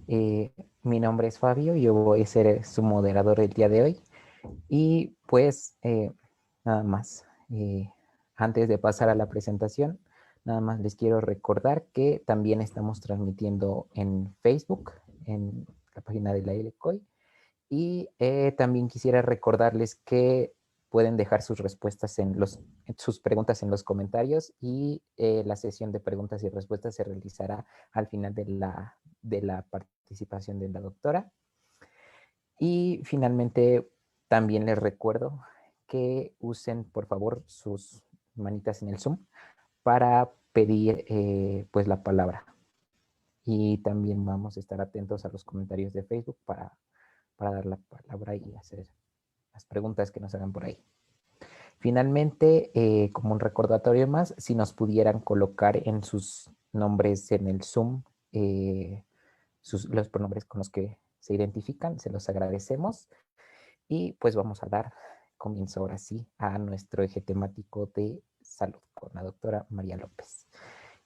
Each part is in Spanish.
Eh, Mi nombre es Fabio, yo voy a ser su moderador el día de hoy. Y pues nada más, antes de pasar a la presentación, nada más les quiero recordar que también estamos transmitiendo en Facebook, en la página de la LCOI. Y también quisiera recordarles que pueden dejar sus respuestas sus preguntas en los comentarios y la sesión de preguntas y respuestas se realizará al final de la participación de la doctora. Y finalmente también les recuerdo que usen por favor sus manitas en el Zoom para pedir pues la palabra. Y también vamos a estar atentos a los comentarios de Facebook para dar la palabra y hacer las preguntas que nos hagan por ahí. Finalmente, como un recordatorio más, si nos pudieran colocar en sus nombres en el Zoom los pronombres con los que se identifican, se los agradecemos. Y pues vamos a dar comienzo ahora sí a nuestro eje temático de salud con la doctora María López.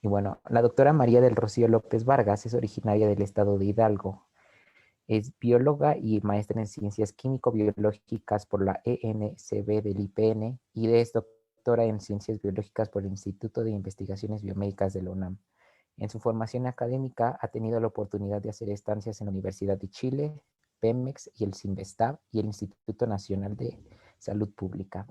Y bueno, la doctora María del Rocío López Vargas es originaria del estado de Hidalgo. Es bióloga y maestra en ciencias químico-biológicas por la ENCB del IPN y es doctora en ciencias biológicas por el Instituto de Investigaciones Biomédicas de la UNAM. En su formación académica ha tenido la oportunidad de hacer estancias en la Universidad de Chile, Pemex y el CINVESTAB y el Instituto Nacional de Salud Pública.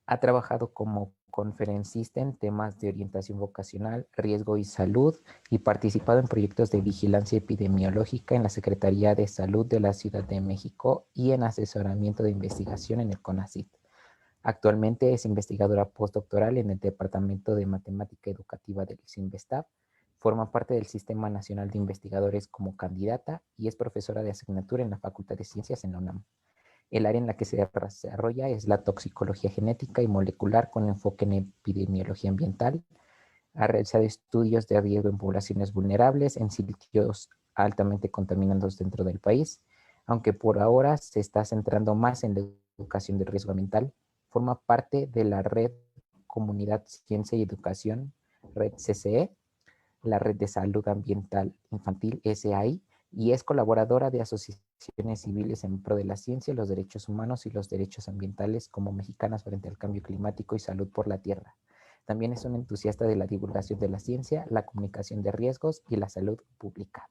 Ha trabajado como conferencista en temas de orientación vocacional, riesgo y salud y participado en proyectos de vigilancia epidemiológica en la Secretaría de Salud de la Ciudad de México y en asesoramiento de investigación en el CONACYT. Actualmente es investigadora postdoctoral en el Departamento de Matemática Educativa del CINVESTAB, forma parte del Sistema Nacional de Investigadores como candidata y es profesora de asignatura en la Facultad de Ciencias en la UNAM. El área en la que se desarrolla es la toxicología genética y molecular con enfoque en epidemiología ambiental. Ha realizado estudios de riesgo en poblaciones vulnerables en sitios altamente contaminados dentro del país, aunque por ahora se está centrando más en la educación de riesgo ambiental. Forma parte de la red Comunidad Ciencia y Educación, red CCE, la Red de Salud Ambiental Infantil SAI, y es colaboradora de asociaciones civiles en pro de la ciencia, los derechos humanos y los derechos ambientales como Mexicanas frente al Cambio Climático y Salud por la Tierra. También es un entusiasta de la divulgación de la ciencia, la comunicación de riesgos y la salud pública.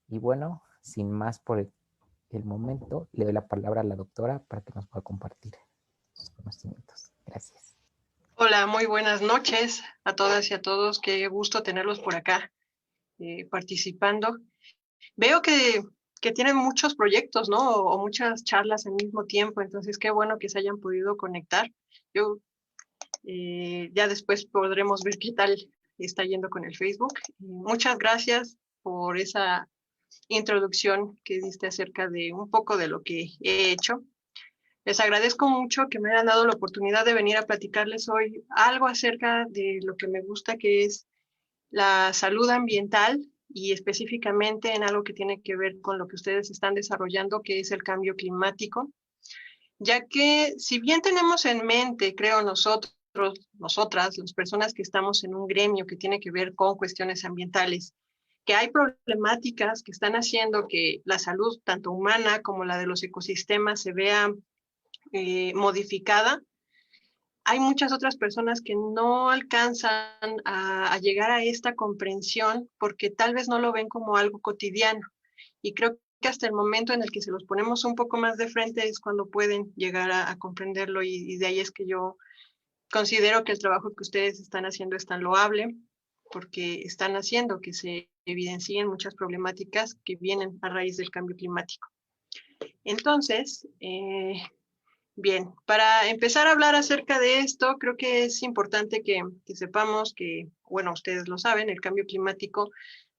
Y bueno, sin más por el momento, le doy la palabra a la doctora para que nos pueda compartir sus conocimientos. Gracias. Hola, muy buenas noches a todas y a todos. Qué gusto tenerlos por acá participando. Veo que tienen muchos proyectos, ¿no? O muchas charlas al mismo tiempo, entonces qué bueno que se hayan podido conectar. Yo ya después podremos ver qué tal está yendo con el Facebook. Muchas gracias por esa introducción que diste acerca de un poco de lo que he hecho. Les agradezco mucho que me hayan dado la oportunidad de venir a platicarles hoy algo acerca de lo que me gusta, que es la salud ambiental y específicamente en algo que tiene que ver con lo que ustedes están desarrollando, que es el cambio climático, ya que si bien tenemos en mente, creo nosotras, las personas que estamos en un gremio que tiene que ver con cuestiones ambientales, que hay problemáticas que están haciendo que la salud, tanto humana como la de los ecosistemas, se vea modificada, hay muchas otras personas que no alcanzan a llegar a esta comprensión porque tal vez no lo ven como algo cotidiano. Y creo que hasta el momento en el que se los ponemos un poco más de frente es cuando pueden llegar a comprenderlo y de ahí es que yo considero que el trabajo que ustedes están haciendo es tan loable porque están haciendo que se evidencien muchas problemáticas que vienen a raíz del cambio climático. Entonces, bien, para empezar a hablar acerca de esto, creo que es importante que sepamos que, bueno, ustedes lo saben, el cambio climático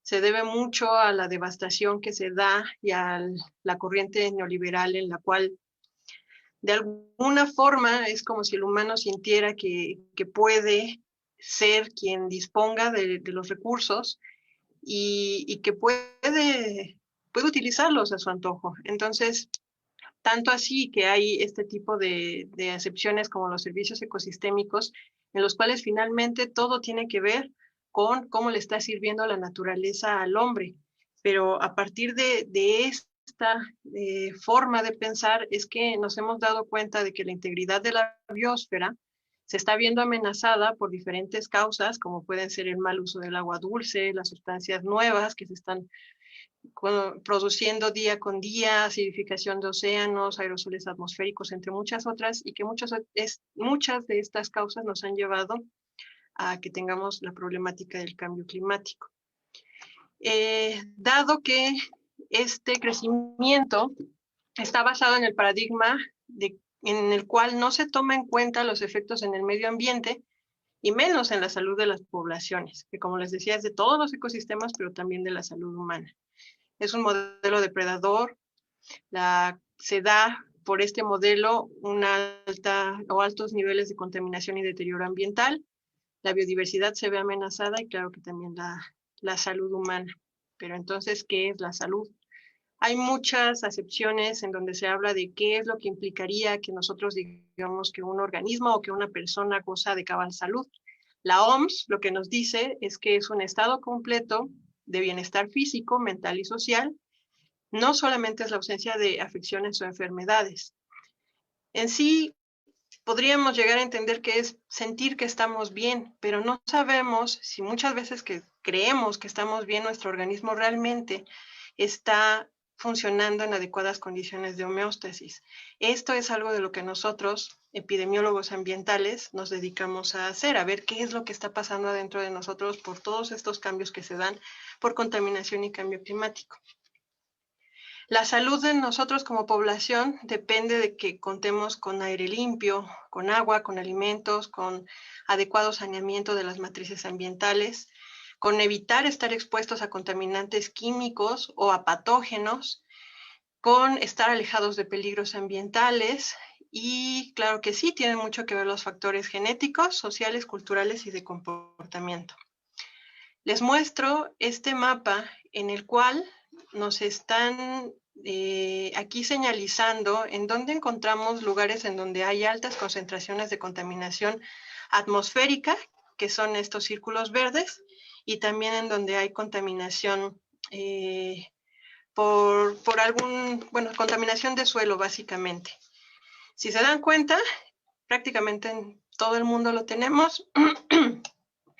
se debe mucho a la devastación que se da y a la corriente neoliberal en la cual de alguna forma es como si el humano sintiera que puede ser quien disponga de los recursos y que puede utilizarlos a su antojo. Entonces, tanto así que hay este tipo de acepciones como los servicios ecosistémicos, en los cuales finalmente todo tiene que ver con cómo le está sirviendo la naturaleza al hombre. Pero a partir de esta forma de pensar es que nos hemos dado cuenta de que la integridad de la biosfera se está viendo amenazada por diferentes causas, como pueden ser el mal uso del agua dulce, las sustancias nuevas que se están produciendo día con día, acidificación de océanos, aerosoles atmosféricos, entre muchas otras, y que muchas de estas causas nos han llevado a que tengamos la problemática del cambio climático. Dado que este crecimiento está basado en el paradigma en el cual no se toma en cuenta los efectos en el medio ambiente y menos en la salud de las poblaciones, que como les decía es de todos los ecosistemas, pero también de la salud humana. Es un modelo depredador, se da por este modelo una altos niveles de contaminación y deterioro ambiental, la biodiversidad se ve amenazada y claro que también la salud humana. Pero entonces, ¿qué es la salud? Hay muchas acepciones en donde se habla de qué es lo que implicaría que nosotros digamos que un organismo o que una persona goza de cabal salud. La OMS lo que nos dice es que es un estado completo de bienestar físico, mental y social. No solamente es la ausencia de afecciones o enfermedades. En sí, podríamos llegar a entender que es sentir que estamos bien, pero no sabemos si muchas veces que creemos que estamos bien, nuestro organismo realmente está funcionando en adecuadas condiciones de homeostasis. Esto es algo de lo que nosotros, epidemiólogos ambientales, nos dedicamos a hacer, a ver qué es lo que está pasando adentro de nosotros por todos estos cambios que se dan por contaminación y cambio climático. La salud de nosotros como población depende de que contemos con aire limpio, con agua, con alimentos, con adecuado saneamiento de las matrices ambientales, con evitar estar expuestos a contaminantes químicos o a patógenos, con estar alejados de peligros ambientales y claro que sí, tienen mucho que ver los factores genéticos, sociales, culturales y de comportamiento. Les muestro este mapa en el cual nos están aquí señalizando en dónde encontramos lugares en donde hay altas concentraciones de contaminación atmosférica, que son estos círculos verdes, y también en donde hay contaminación contaminación de suelo, básicamente. Si se dan cuenta, prácticamente en todo el mundo lo tenemos.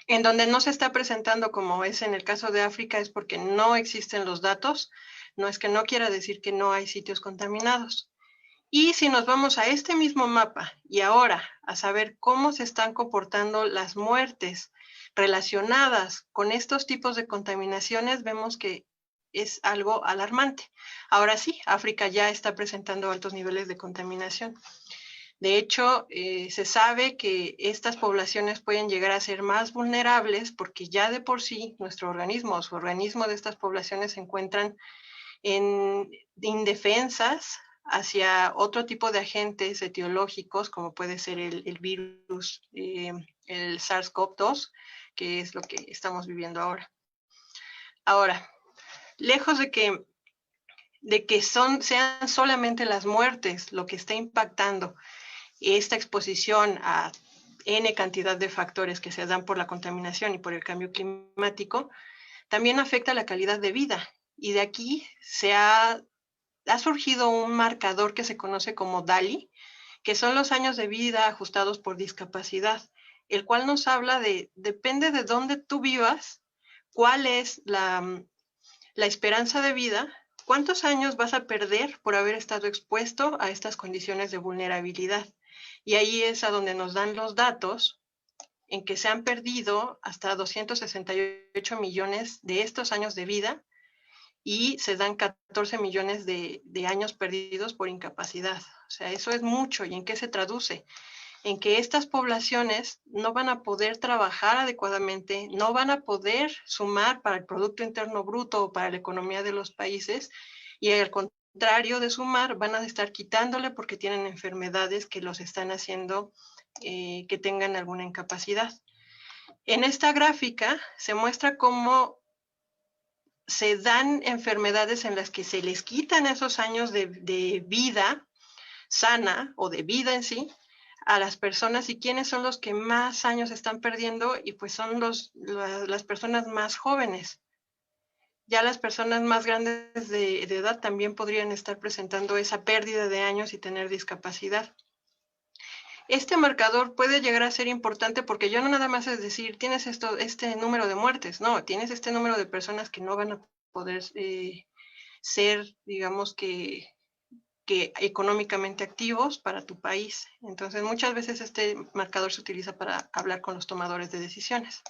En donde no se está presentando, como es en el caso de África, es porque no existen los datos, no es que no quiera decir que no hay sitios contaminados. Y si nos vamos a este mismo mapa y ahora a saber cómo se están comportando las muertes relacionadas con estos tipos de contaminaciones, vemos que es algo alarmante. Ahora sí, África ya está presentando altos niveles de contaminación. De hecho, se sabe que estas poblaciones pueden llegar a ser más vulnerables porque ya de por sí nuestro organismo o su organismo de estas poblaciones se encuentran indefensas hacia otro tipo de agentes etiológicos, como puede ser el virus, el SARS-CoV-2, que es lo que estamos viviendo ahora. Ahora, lejos de que sean solamente las muertes lo que está impactando esta exposición a N cantidad de factores que se dan por la contaminación y por el cambio climático, también afecta la calidad de vida. Y de aquí ha surgido un marcador que se conoce como DALY, que son los años de vida ajustados por discapacidad, el cual nos habla depende de dónde tú vivas, cuál es la esperanza de vida, cuántos años vas a perder por haber estado expuesto a estas condiciones de vulnerabilidad. Y ahí es a donde nos dan los datos en que se han perdido hasta 268 millones de estos años de vida y se dan 14 millones de años perdidos por incapacidad. O sea, eso es mucho. ¿Y en qué se traduce? En que estas poblaciones no van a poder trabajar adecuadamente, no van a poder sumar para el Producto Interno Bruto o para la economía de los países, y al contrario de sumar, van a estar quitándole porque tienen enfermedades que los están haciendo que tengan alguna incapacidad. En esta gráfica se muestra cómo se dan enfermedades en las que se les quitan esos años de vida sana o de vida en sí a las personas y quiénes son los que más años están perdiendo, y pues son las personas más jóvenes. Ya las personas más grandes de edad también podrían estar presentando esa pérdida de años y tener discapacidad. Este marcador puede llegar a ser importante porque ya no nada más es decir, tienes este número de muertes, no, tienes este número de personas que no van a poder ser, digamos que económicamente activos para tu país. Entonces, muchas veces este marcador se utiliza para hablar con los tomadores de decisiones.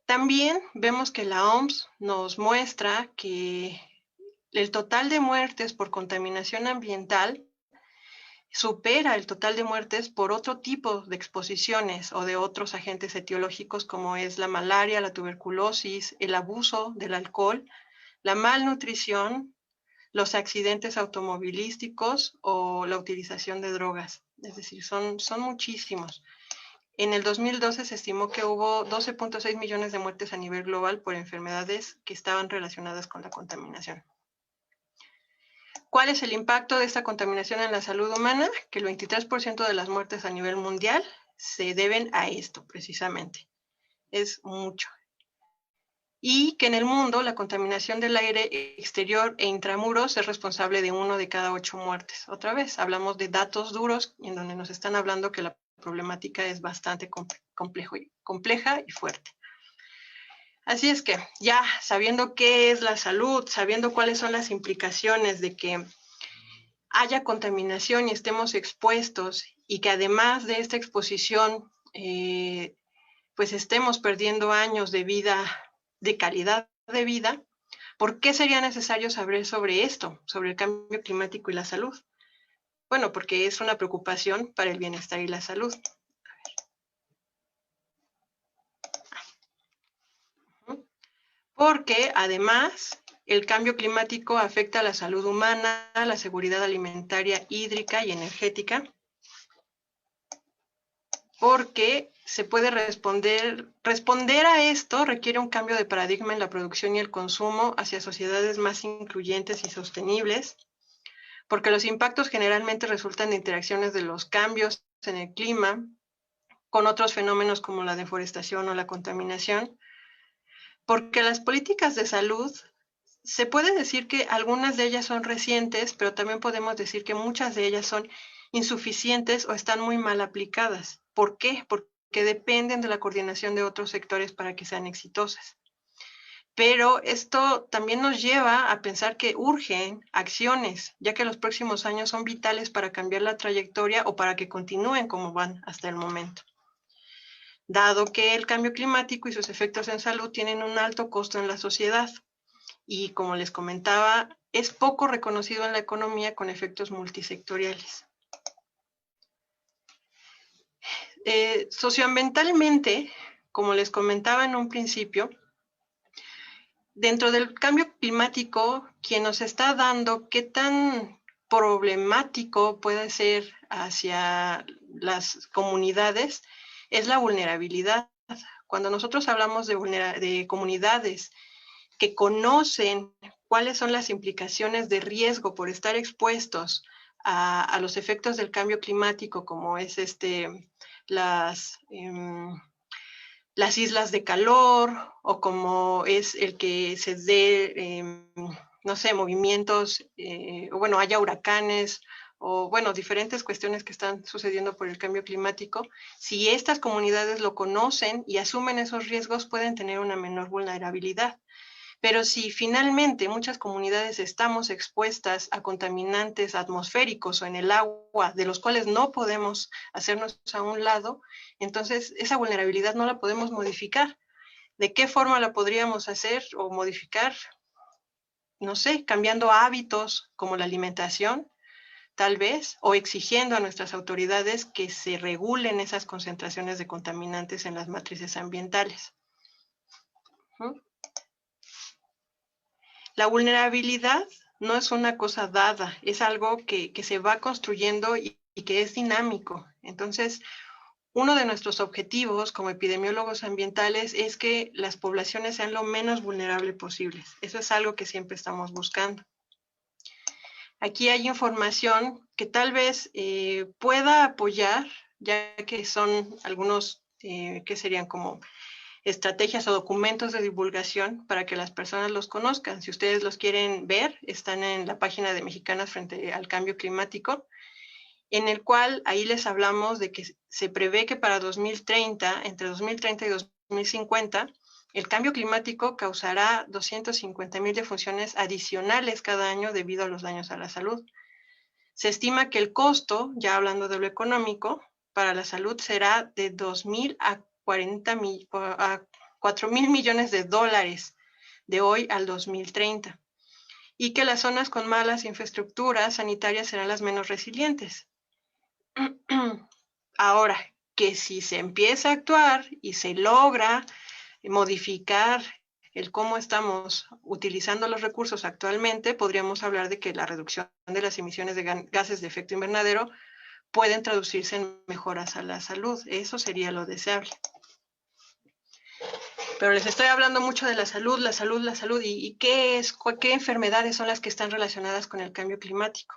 También vemos que la OMS nos muestra que el total de muertes por contaminación ambiental supera el total de muertes por otro tipo de exposiciones o de otros agentes etiológicos como es la malaria, la tuberculosis, el abuso del alcohol, la malnutrición, los accidentes automovilísticos o la utilización de drogas. Es decir, son muchísimos. En el 2012 se estimó que hubo 12.6 millones de muertes a nivel global por enfermedades que estaban relacionadas con la contaminación. ¿Cuál es el impacto de esta contaminación en la salud humana? Que el 23% de las muertes a nivel mundial se deben a esto, precisamente. Es mucho. Y que en el mundo la contaminación del aire exterior e intramuros es responsable de 1 de cada 8 muertes. Otra vez, hablamos de datos duros en donde nos están hablando que la problemática es bastante compleja y fuerte. Así es que ya sabiendo qué es la salud, sabiendo cuáles son las implicaciones de que haya contaminación y estemos expuestos y que además de esta exposición pues estemos perdiendo años de vida, de calidad de vida, ¿por qué sería necesario saber sobre esto, sobre el cambio climático y la salud? Bueno, porque es una preocupación para el bienestar y la salud. Porque además el cambio climático afecta a la salud humana, la seguridad alimentaria, hídrica y energética, porque se puede responder a esto requiere un cambio de paradigma en la producción y el consumo hacia sociedades más incluyentes y sostenibles, porque los impactos generalmente resultan de interacciones de los cambios en el clima con otros fenómenos como la deforestación o la contaminación, porque las políticas de salud se puede decir que algunas de ellas son recientes, pero también podemos decir que muchas de ellas son insuficientes o están muy mal aplicadas. ¿Por qué? Porque dependen de la coordinación de otros sectores para que sean exitosas. Pero esto también nos lleva a pensar que urgen acciones, ya que los próximos años son vitales para cambiar la trayectoria o para que continúen como van hasta el momento. Dado que el cambio climático y sus efectos en salud tienen un alto costo en la sociedad, y como les comentaba, es poco reconocido en la economía con efectos multisectoriales. Socioambientalmente, como les comentaba en un principio, dentro del cambio climático, quien nos está dando qué tan problemático puede ser hacia las comunidades es la vulnerabilidad. Cuando nosotros hablamos de comunidades que conocen cuáles son las implicaciones de riesgo por estar expuestos a los efectos del cambio climático, como es las islas de calor o como es el que se dé, no sé, movimientos, o bueno, haya huracanes o bueno, diferentes cuestiones que están sucediendo por el cambio climático. Si estas comunidades lo conocen y asumen esos riesgos, pueden tener una menor vulnerabilidad. Pero si finalmente muchas comunidades estamos expuestas a contaminantes atmosféricos o en el agua, de los cuales no podemos hacernos a un lado, entonces esa vulnerabilidad no la podemos modificar. ¿De qué forma la podríamos hacer o modificar? No sé, cambiando hábitos como la alimentación, tal vez, o exigiendo a nuestras autoridades que se regulen esas concentraciones de contaminantes en las matrices ambientales. La vulnerabilidad no es una cosa dada, es algo que se va construyendo y que es dinámico. Entonces, uno de nuestros objetivos como epidemiólogos ambientales es que las poblaciones sean lo menos vulnerables posibles. Eso es algo que siempre estamos buscando. Aquí hay información que tal vez pueda apoyar, ya que son algunos que serían como estrategias o documentos de divulgación para que las personas los conozcan. Si ustedes los quieren ver, están en la página de Mexicanas frente al Cambio Climático, en el cual ahí les hablamos de que se prevé que para 2030, entre 2030 y 2050, el cambio climático causará 250,000 defunciones adicionales cada año debido a los daños a la salud. Se estima que el costo, ya hablando de lo económico, para la salud será de 2,000 a 4,000 millones de dólares de hoy al 2030, y que las zonas con malas infraestructuras sanitarias serán las menos resilientes. Ahora, que si se empieza a actuar y se logra modificar el cómo estamos utilizando los recursos actualmente, podríamos hablar de que la reducción de las emisiones de gases de efecto invernadero pueden traducirse en mejoras a la salud. Eso sería lo deseable. Pero les estoy hablando mucho de la salud, la salud, la salud, y qué enfermedades son las que están relacionadas con el cambio climático.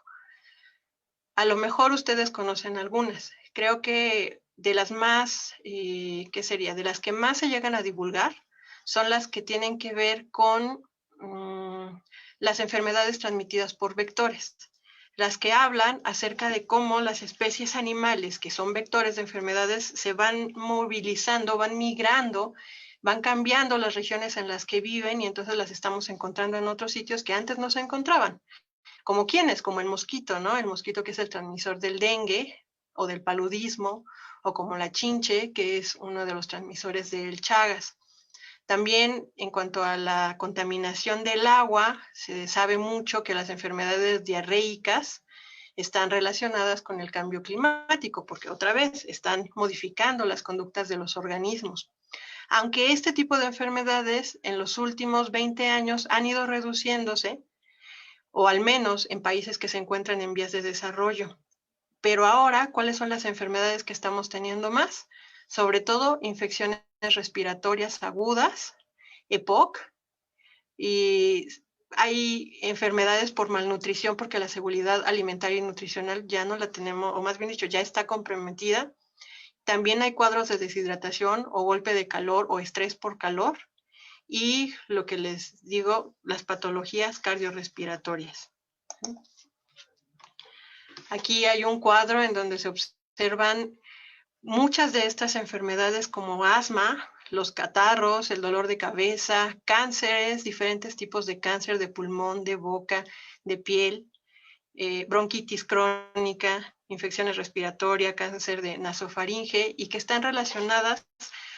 A lo mejor ustedes conocen algunas. Creo que de las más, ¿qué sería? De las que más se llegan a divulgar son las que tienen que ver con las enfermedades transmitidas por vectores. Las que hablan acerca de cómo las especies animales que son vectores de enfermedades se van movilizando, van migrando, van cambiando las regiones en las que viven y entonces las estamos encontrando en otros sitios que antes no se encontraban. ¿Como quiénes? Como el mosquito, ¿no? El mosquito que es el transmisor del dengue o del paludismo, o como la chinche, que es uno de los transmisores del Chagas. También en cuanto a la contaminación del agua, se sabe mucho que las enfermedades diarreicas están relacionadas con el cambio climático, porque otra vez están modificando las conductas de los organismos. Aunque este tipo de enfermedades en los últimos 20 años han ido reduciéndose, o al menos en países que se encuentran en vías de desarrollo. Pero ahora, ¿cuáles son las enfermedades que estamos teniendo más? Sobre todo infecciones respiratorias agudas, EPOC, y hay enfermedades por malnutrición porque la seguridad alimentaria y nutricional ya no la tenemos, o más bien dicho, ya está comprometida. También hay cuadros de deshidratación o golpe de calor o estrés por calor, y lo que les digo, las patologías cardiorrespiratorias. Aquí hay un cuadro en donde se observan muchas de estas enfermedades como asma, los catarros, el dolor de cabeza, cánceres, diferentes tipos de cáncer de pulmón, de boca, de piel, bronquitis crónica, infecciones respiratorias, cáncer de nasofaringe, y que están relacionadas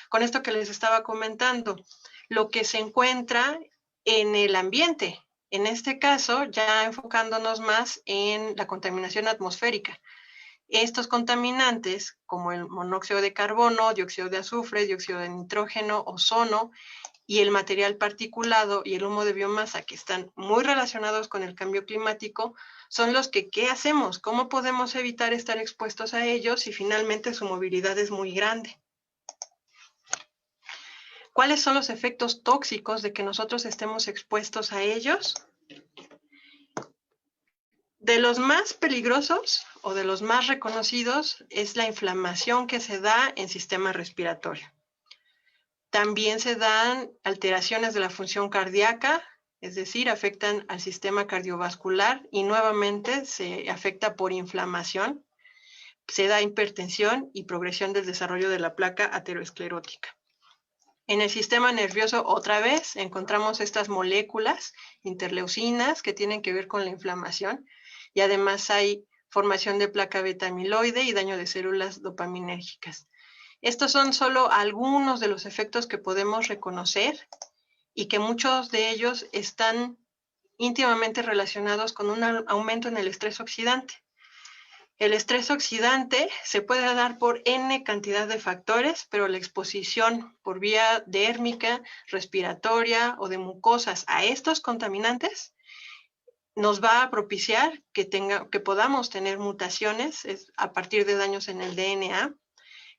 con esto que les estaba comentando, lo que se encuentra en el ambiente. En este caso, ya enfocándonos más en la contaminación atmosférica. Estos contaminantes, como el monóxido de carbono, dióxido de azufre, dióxido de nitrógeno, ozono, y el material particulado y el humo de biomasa, que están muy relacionados con el cambio climático, son los que, ¿qué hacemos? ¿Cómo podemos evitar estar expuestos a ellos si finalmente su movilidad es muy grande? ¿Cuáles son los efectos tóxicos de que nosotros estemos expuestos a ellos? De los más peligrosos o de los más reconocidos es la inflamación que se da en sistema respiratorio. También se dan alteraciones de la función cardíaca, es decir, afectan al sistema cardiovascular y nuevamente se afecta por inflamación. Se da hipertensión y progresión del desarrollo de la placa aterosclerótica. En el sistema nervioso, otra vez, encontramos estas moléculas interleucinas que tienen que ver con la inflamación, y además hay formación de placa beta amiloide y daño de células dopaminérgicas. Estos son solo algunos de los efectos que podemos reconocer y que muchos de ellos están íntimamente relacionados con un aumento en el estrés oxidante. El estrés oxidante se puede dar por N cantidad de factores, pero la exposición por vía dérmica, respiratoria o de mucosas a estos contaminantes nos va a propiciar que podamos tener mutaciones a partir de daños en el DNA,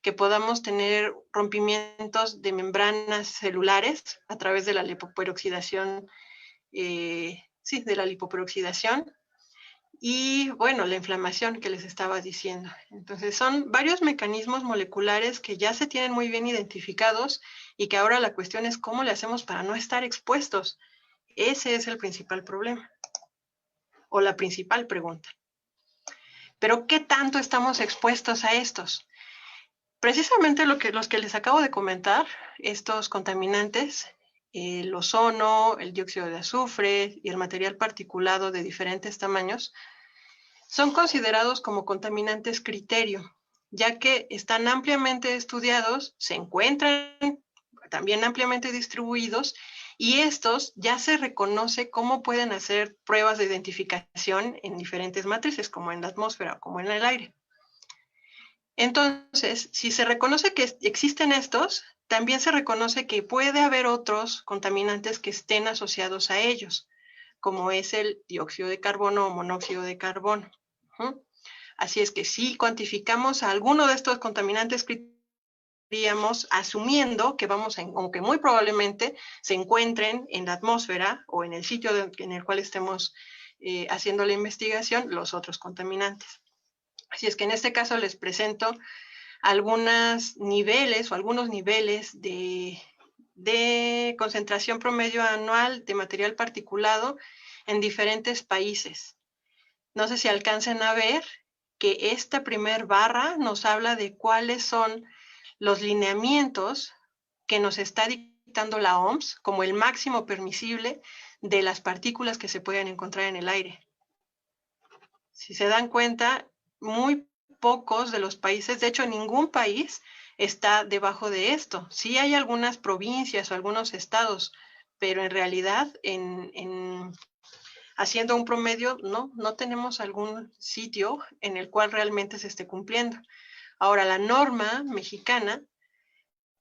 que podamos tener rompimientos de membranas celulares a través de la lipoperoxidación, de la lipoperoxidación, y bueno, la inflamación que les estaba diciendo. Entonces son varios mecanismos moleculares que ya se tienen muy bien identificados y que ahora la cuestión es cómo le hacemos para no estar expuestos. Ese es el principal problema o la principal pregunta. Pero ¿qué tanto estamos expuestos a estos? Precisamente los que les acabo de comentar, estos contaminantes, el ozono, el dióxido de azufre y el material particulado de diferentes tamaños, son considerados como contaminantes criterio, ya que están ampliamente estudiados, se encuentran también ampliamente distribuidos y estos ya se reconoce cómo pueden hacer pruebas de identificación en diferentes matrices, como en la atmósfera o como en el aire. Entonces, si se reconoce que existen estos, también se reconoce que puede haber otros contaminantes que estén asociados a ellos, como es el dióxido de carbono o monóxido de carbono. Así es que si cuantificamos a alguno de estos contaminantes, estaríamos asumiendo que aunque muy probablemente se encuentren en la atmósfera o en el sitio en el cual estemos haciendo la investigación, los otros contaminantes. Así es que en este caso les presento algunos niveles de concentración promedio anual de material particulado en diferentes países. No sé si alcancen a ver que esta primer barra nos habla de cuáles son los lineamientos que nos está dictando la OMS como el máximo permisible de las partículas que se pueden encontrar en el aire. Si se dan cuenta, muy pocos de los países, de hecho ningún país está debajo de esto. Sí hay algunas provincias o algunos estados, pero en realidad haciendo un promedio no tenemos algún sitio en el cual realmente se esté cumpliendo. Ahora, la norma mexicana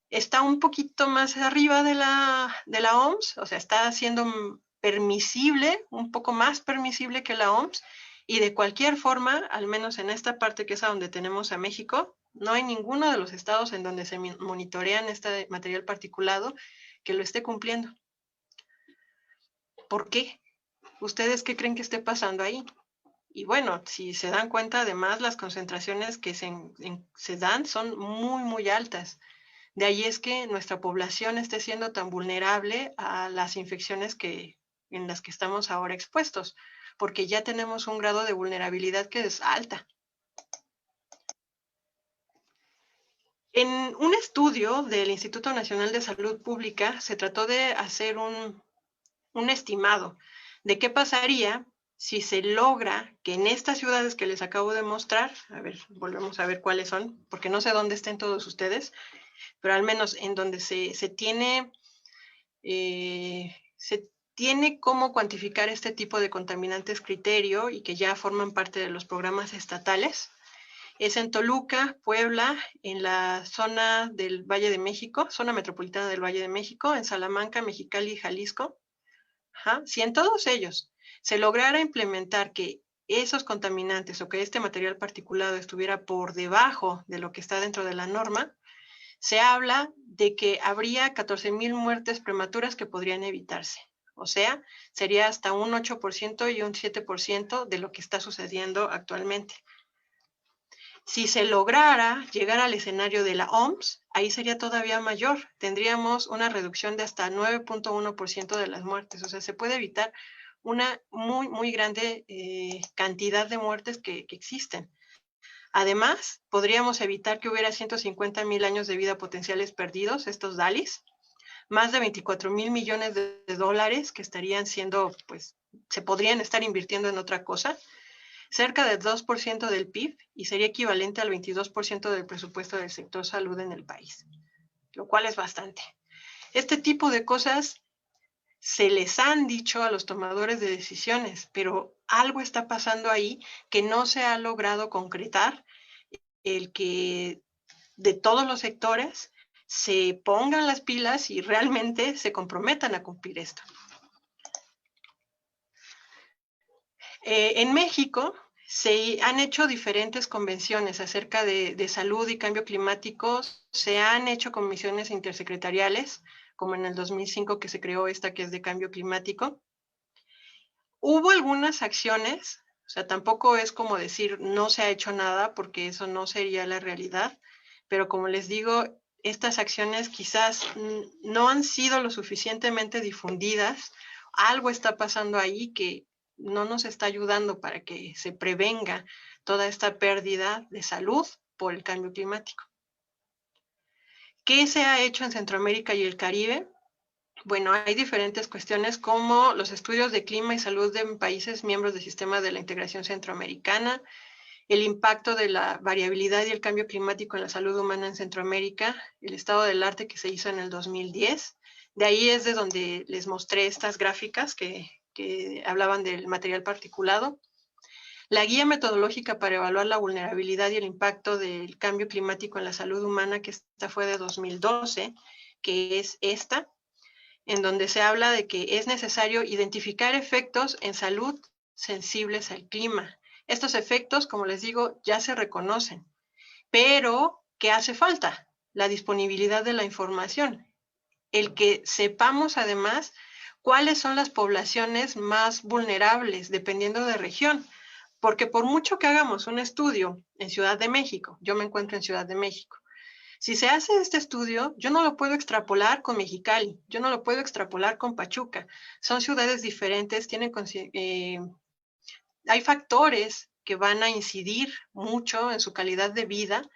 está un poquito más arriba de la OMS, o sea, está siendo permisible, un poco más permisible que la OMS, y de cualquier forma, al menos en esta parte que es a donde tenemos a México, no hay ninguno de los estados en donde se monitorean este material particulado que lo esté cumpliendo. ¿Por qué? ¿Ustedes qué creen que esté pasando ahí? Y bueno, si se dan cuenta, además las concentraciones que se dan son muy, muy altas. De ahí es que nuestra población esté siendo tan vulnerable a las infecciones en las que estamos ahora expuestos, porque ya tenemos un grado de vulnerabilidad que es alta. En un estudio del Instituto Nacional de Salud Pública se trató de hacer un estimado de qué pasaría si se logra que en estas ciudades que les acabo de mostrar, a ver, volvemos a ver cuáles son, porque no sé dónde estén todos ustedes, pero al menos en donde se tiene cómo cuantificar este tipo de contaminantes criterio y que ya forman parte de los programas estatales. Es en Toluca, Puebla, en la zona del Valle de México, zona metropolitana del Valle de México, en Salamanca, Mexicali y Jalisco. Si en todos ellos se lograra implementar que esos contaminantes o que este material particulado estuviera por debajo de lo que está dentro de la norma, se habla de que habría 14,000 muertes prematuras que podrían evitarse. O sea, sería hasta un 8% y un 7% de lo que está sucediendo actualmente. Si se lograra llegar al escenario de la OMS, ahí sería todavía mayor. Tendríamos una reducción de hasta 9.1% de las muertes. O sea, se puede evitar una muy, muy grande cantidad de muertes que existen. Además, podríamos evitar que hubiera 150,000 años de vida potenciales perdidos, estos DALIs, más de 24,000 millones de dólares que estarían siendo, pues, se podrían estar invirtiendo en otra cosa, cerca del 2% del PIB y sería equivalente al 22% del presupuesto del sector salud en el país, lo cual es bastante. Este tipo de cosas se les han dicho a los tomadores de decisiones, pero algo está pasando ahí que no se ha logrado concretar, el que de todos los sectores se pongan las pilas y realmente se comprometan a cumplir esto. En México se han hecho diferentes convenciones acerca de salud y cambio climático, se han hecho comisiones intersecretariales, como en el 2005 que se creó esta que es de cambio climático. Hubo algunas acciones sea, tampoco es como decir no se ha hecho nada, porque eso no sería la realidad, pero como les digo, estas acciones quizás no han sido lo suficientemente difundidas. Algo está pasando ahí que no nos está ayudando para que se prevenga toda esta pérdida de salud por el cambio climático. ¿Qué se ha hecho en Centroamérica y el Caribe? Bueno, hay diferentes cuestiones como los estudios de clima y salud de países miembros del sistema de la integración centroamericana, el impacto de la variabilidad y el cambio climático en la salud humana en Centroamérica, el estado del arte que se hizo en el 2010. De ahí es de donde les mostré estas gráficas que hablaban del material particulado. La guía metodológica para evaluar la vulnerabilidad y el impacto del cambio climático en la salud humana, que esta fue de 2012, que es esta, en donde se habla de que es necesario identificar efectos en salud sensibles al clima. Estos efectos, como les digo, ya se reconocen, pero ¿qué hace falta? La disponibilidad de la información. El que sepamos además cuáles son las poblaciones más vulnerables dependiendo de región, porque por mucho que hagamos un estudio en Ciudad de México, yo me encuentro en Ciudad de México, si se hace este estudio, yo no lo puedo extrapolar con Mexicali, yo no lo puedo extrapolar con Pachuca. Son ciudades diferentes, hay factores que van a incidir mucho en su calidad de vida,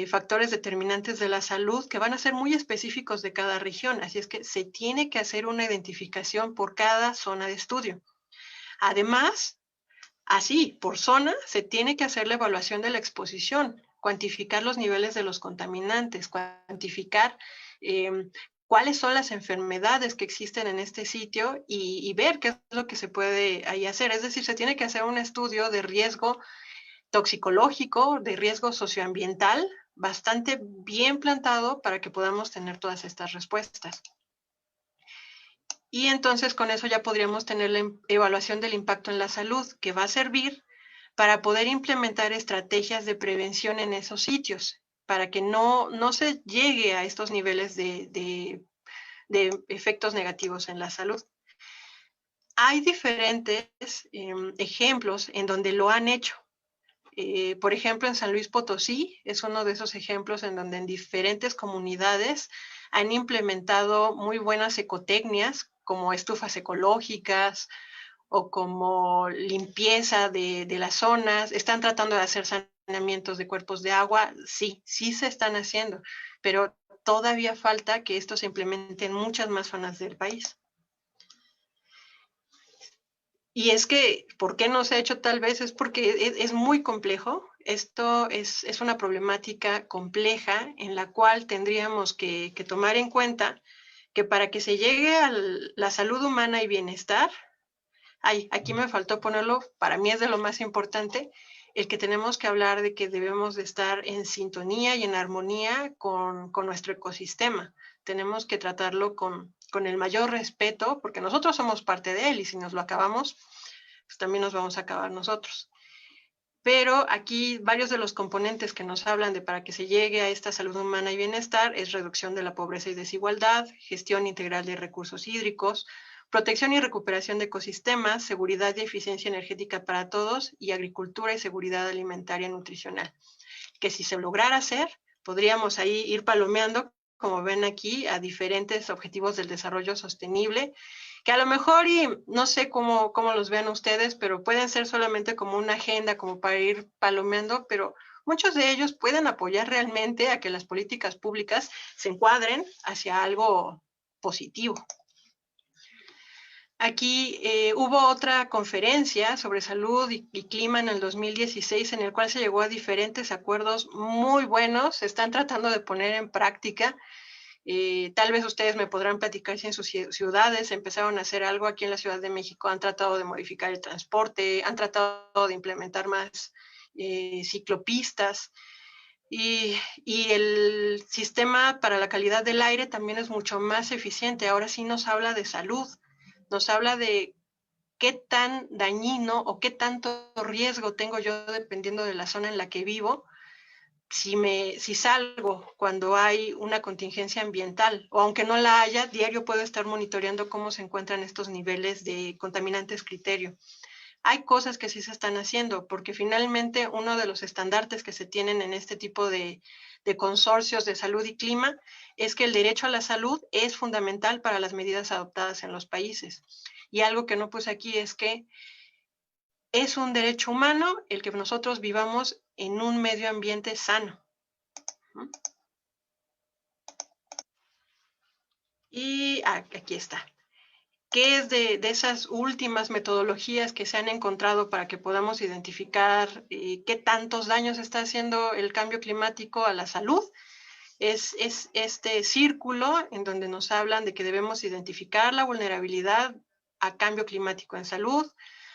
factores determinantes de la salud que van a ser muy específicos de cada región. Así es que se tiene que hacer una identificación por cada zona de estudio. Además, así, por zona, se tiene que hacer la evaluación de la exposición, cuantificar los niveles de los contaminantes, cuantificar cuáles son las enfermedades que existen en este sitio y ver qué es lo que se puede ahí hacer. Es decir, se tiene que hacer un estudio de riesgo toxicológico, de riesgo socioambiental, bastante bien plantado para que podamos tener todas estas respuestas. Y entonces con eso ya podríamos tener la evaluación del impacto en la salud, que va a servir para poder implementar estrategias de prevención en esos sitios, para que no se llegue a estos niveles de efectos negativos en la salud. Hay diferentes ejemplos en donde lo han hecho. Por ejemplo, en San Luis Potosí es uno de esos ejemplos en donde en diferentes comunidades han implementado muy buenas ecotecnias, como estufas ecológicas o como limpieza de las zonas. Están tratando de hacer saneamientos de cuerpos de agua. Sí, sí se están haciendo, pero todavía falta que esto se implemente en muchas más zonas del país. Y es que, ¿por qué no se ha hecho tal vez? Es porque es muy complejo. Esto es una problemática compleja en la cual tendríamos que tomar en cuenta que para que se llegue a la salud humana y bienestar, aquí me faltó ponerlo, para mí es de lo más importante, el que tenemos que hablar de que debemos de estar en sintonía y en armonía con nuestro ecosistema. Tenemos que tratarlo con el mayor respeto, porque nosotros somos parte de él y si nos lo acabamos, pues también nos vamos a acabar nosotros. Pero aquí varios de los componentes que nos hablan de para que se llegue a esta salud humana y bienestar es reducción de la pobreza y desigualdad, gestión integral de recursos hídricos, protección y recuperación de ecosistemas, seguridad y eficiencia energética para todos y agricultura y seguridad alimentaria y nutricional. Que si se lograra hacer, podríamos ahí ir palomeando, como ven aquí, a diferentes objetivos del desarrollo sostenible, que a lo mejor, y no sé cómo los vean ustedes, pero pueden ser solamente como una agenda, como para ir palomeando, pero muchos de ellos pueden apoyar realmente a que las políticas públicas se encuadren hacia algo positivo. Aquí hubo otra conferencia sobre salud y clima en el 2016 en el cual se llegó a diferentes acuerdos muy buenos. Se están tratando de poner en práctica. Tal vez ustedes me podrán platicar si en sus ciudades empezaron a hacer algo. Aquí en la Ciudad de México han tratado de modificar el transporte, han tratado de implementar más ciclopistas. Y el sistema para la calidad del aire también es mucho más eficiente. Ahora sí nos habla de salud, nos habla de qué tan dañino o qué tanto riesgo tengo yo dependiendo de la zona en la que vivo, si salgo cuando hay una contingencia ambiental, o aunque no la haya, diario puedo estar monitoreando cómo se encuentran estos niveles de contaminantes criterio. hay cosas que sí se están haciendo, porque finalmente uno de los estandartes que se tienen en este tipo de consorcios de salud y clima es que el derecho a la salud es fundamental para las medidas adoptadas en los países. Y algo que no puse aquí es que es un derecho humano el que nosotros vivamos en un medio ambiente sano. Y aquí está. ¿Qué es de esas últimas metodologías que se han encontrado para que podamos identificar qué tantos daños está haciendo el cambio climático a la salud? Es este círculo en donde nos hablan de que debemos identificar la vulnerabilidad a cambio climático en salud,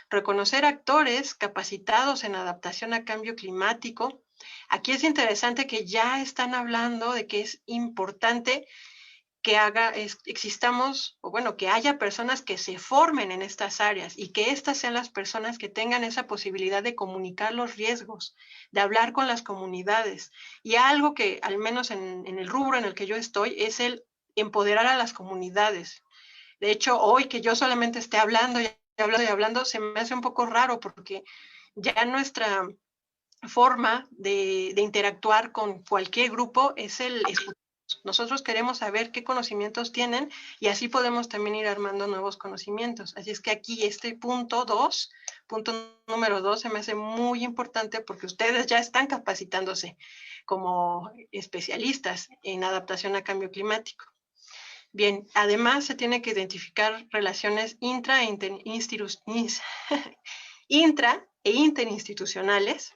reconocer actores capacitados en adaptación a cambio climático. Aquí es interesante que ya están hablando de que es importante que existamos, o bueno, que haya personas que se formen en estas áreas y que estas sean las personas que tengan esa posibilidad de comunicar los riesgos, de hablar con las comunidades. Y algo que, al menos en el rubro en el que yo estoy, es el empoderar a las comunidades. De hecho, hoy que yo solamente esté hablando y hablando y hablando, se me hace un poco raro porque ya nuestra forma de interactuar con cualquier grupo es el escuchar. Nosotros queremos saber qué conocimientos tienen y así podemos también ir armando nuevos conocimientos. Así es que aquí este punto número 2, se me hace muy importante porque ustedes ya están capacitándose como especialistas en adaptación a cambio climático. Bien, además se tiene que identificar relaciones intra e interinstitucionales,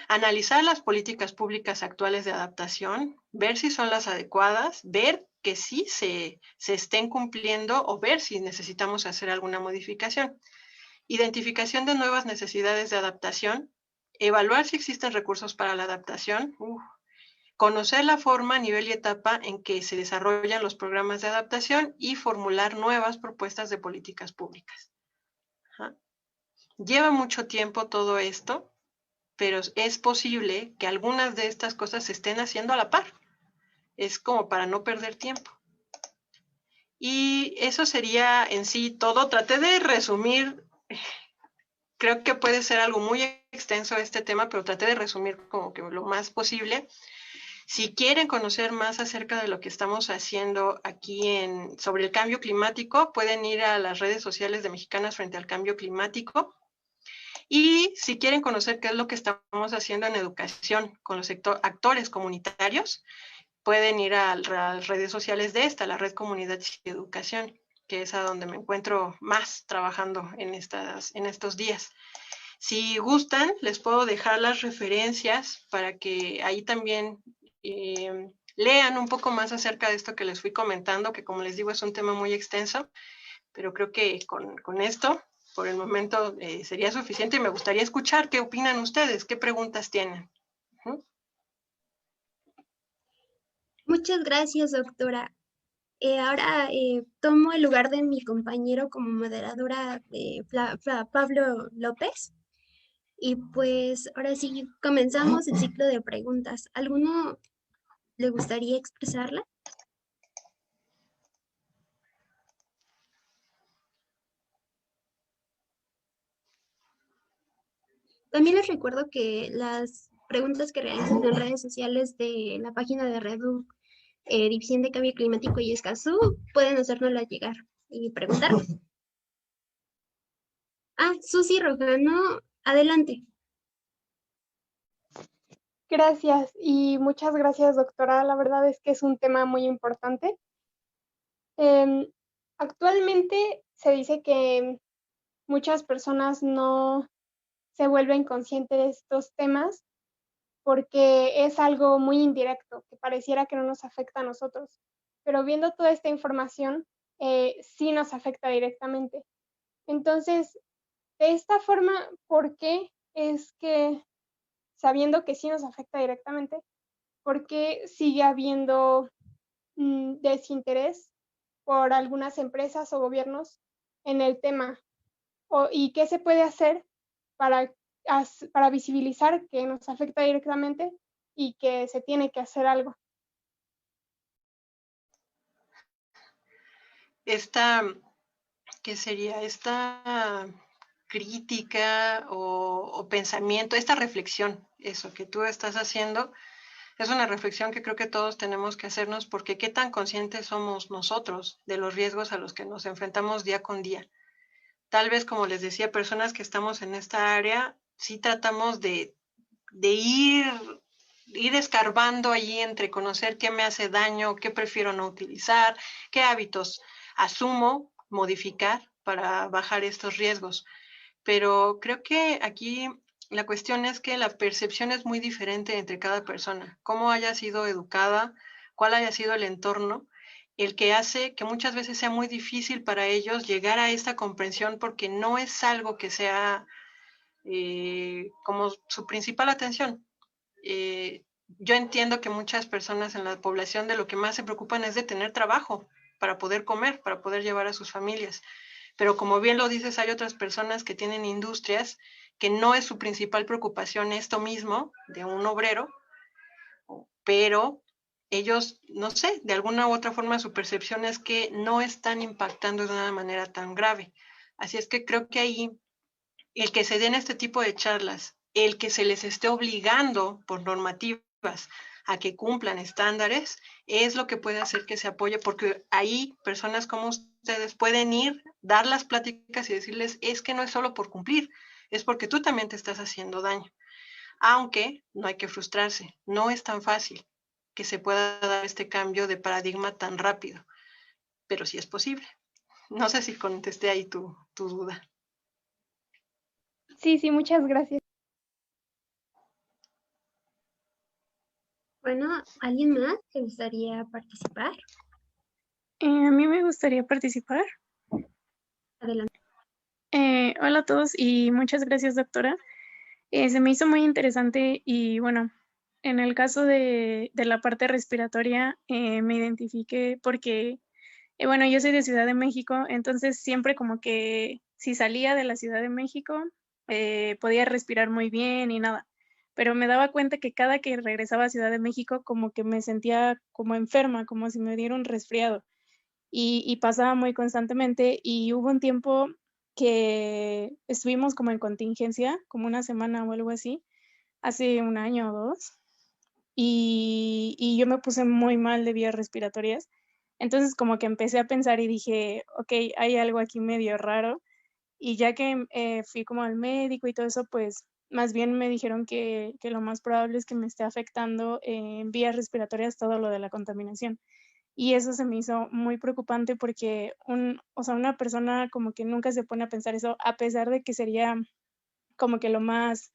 analizar las políticas públicas actuales de adaptación, ver si son las adecuadas, ver que sí se estén cumpliendo o ver si necesitamos hacer alguna modificación. Identificación de nuevas necesidades de adaptación, evaluar si existen recursos para la adaptación, conocer la forma, nivel y etapa en que se desarrollan los programas de adaptación y formular nuevas propuestas de políticas públicas. Ajá. Lleva mucho tiempo todo esto, pero es posible que algunas de estas cosas se estén haciendo a la par. Es como para no perder tiempo. Y eso sería en sí todo. Traté de resumir, creo que puede ser algo muy extenso este tema, pero traté de resumir como que lo más posible. Si quieren conocer más acerca de lo que estamos haciendo aquí sobre el cambio climático, pueden ir a las redes sociales de Mexicanas frente al Cambio Climático. Y si quieren conocer qué es lo que estamos haciendo en educación con los actores comunitarios, pueden ir a las redes sociales de la Red Comunidad y Educación, que es a donde me encuentro más trabajando en estos días. Si gustan, les puedo dejar las referencias para que ahí también lean un poco más acerca de esto que les fui comentando, que como les digo es un tema muy extenso, pero creo que con esto, por el momento, sería suficiente y me gustaría escuchar qué opinan ustedes, qué preguntas tienen. Muchas gracias, doctora. Ahora tomo el lugar de mi compañero como moderadora de Pablo López. Y pues ahora sí comenzamos el ciclo de preguntas. ¿Alguno le gustaría expresarla? También les recuerdo que las preguntas que realicen en redes sociales de la página de Reduc, División de Cambio Climático y Escazú, pueden hacérnoslas llegar y preguntar. Susi Rojano, adelante. Gracias y muchas gracias, doctora. La verdad es que es un tema muy importante. Actualmente se dice que muchas personas no se vuelven conscientes de estos temas porque es algo muy indirecto, que pareciera que no nos afecta a nosotros. Pero viendo toda esta información, sí nos afecta directamente. Entonces, de esta forma, ¿por qué es que, sabiendo que sí nos afecta directamente, por qué sigue habiendo desinterés por algunas empresas o gobiernos en el tema? ¿Y qué se puede hacer para visibilizar que nos afecta directamente y que se tiene que hacer algo? ¿Qué sería? Esta crítica o pensamiento, esta reflexión, eso que tú estás haciendo, es una reflexión que creo que todos tenemos que hacernos, porque qué tan conscientes somos nosotros de los riesgos a los que nos enfrentamos día con día. Tal vez, como les decía, personas que estamos en esta área, sí tratamos de ir escarbando allí entre conocer qué me hace daño, qué prefiero no utilizar, qué hábitos asumo modificar para bajar estos riesgos. Pero creo que aquí la cuestión es que la percepción es muy diferente entre cada persona. Cómo haya sido educada, cuál haya sido el entorno, el que hace que muchas veces sea muy difícil para ellos llegar a esta comprensión, porque no es algo que sea como su principal atención. Yo entiendo que muchas personas en la población de lo que más se preocupan es de tener trabajo para poder comer, para poder llevar a sus familias. Pero como bien lo dices, hay otras personas que tienen industrias que no es su principal preocupación esto mismo de un obrero, pero ellos, no sé, de alguna u otra forma su percepción es que no están impactando de una manera tan grave. Así es que creo que ahí el que se den este tipo de charlas, el que se les esté obligando por normativas a que cumplan estándares, es lo que puede hacer que se apoye, porque ahí personas como ustedes pueden ir, dar las pláticas y decirles, es que no es solo por cumplir, es porque tú también te estás haciendo daño. Aunque no hay que frustrarse, no es tan fácil que se pueda dar este cambio de paradigma tan rápido, pero sí es posible. No sé si contesté ahí tu duda. Sí, sí, muchas gracias. Bueno, ¿alguien más que gustaría participar? A mí me gustaría participar. Adelante. Hola a todos y muchas gracias, doctora. Se me hizo muy interesante y bueno, en el caso de la parte respiratoria, me identifiqué porque, bueno, yo soy de Ciudad de México, entonces siempre como que si salía de la Ciudad de México, podía respirar muy bien y nada, pero me daba cuenta que cada que regresaba a Ciudad de México como que me sentía como enferma, como si me diera un resfriado. Y pasaba muy constantemente y hubo un tiempo que estuvimos como en contingencia, como una semana o algo así, hace un año o 2, y yo me puse muy mal de vías respiratorias. Entonces, como que empecé a pensar y dije: "Okey, hay algo aquí medio raro", y ya que, fui como al médico y todo eso, pues, más bien me dijeron que lo más probable es que me esté afectando en vías respiratorias todo lo de la contaminación. Y eso se me hizo muy preocupante porque o sea, una persona como que nunca se pone a pensar eso, a pesar de que sería como que lo más,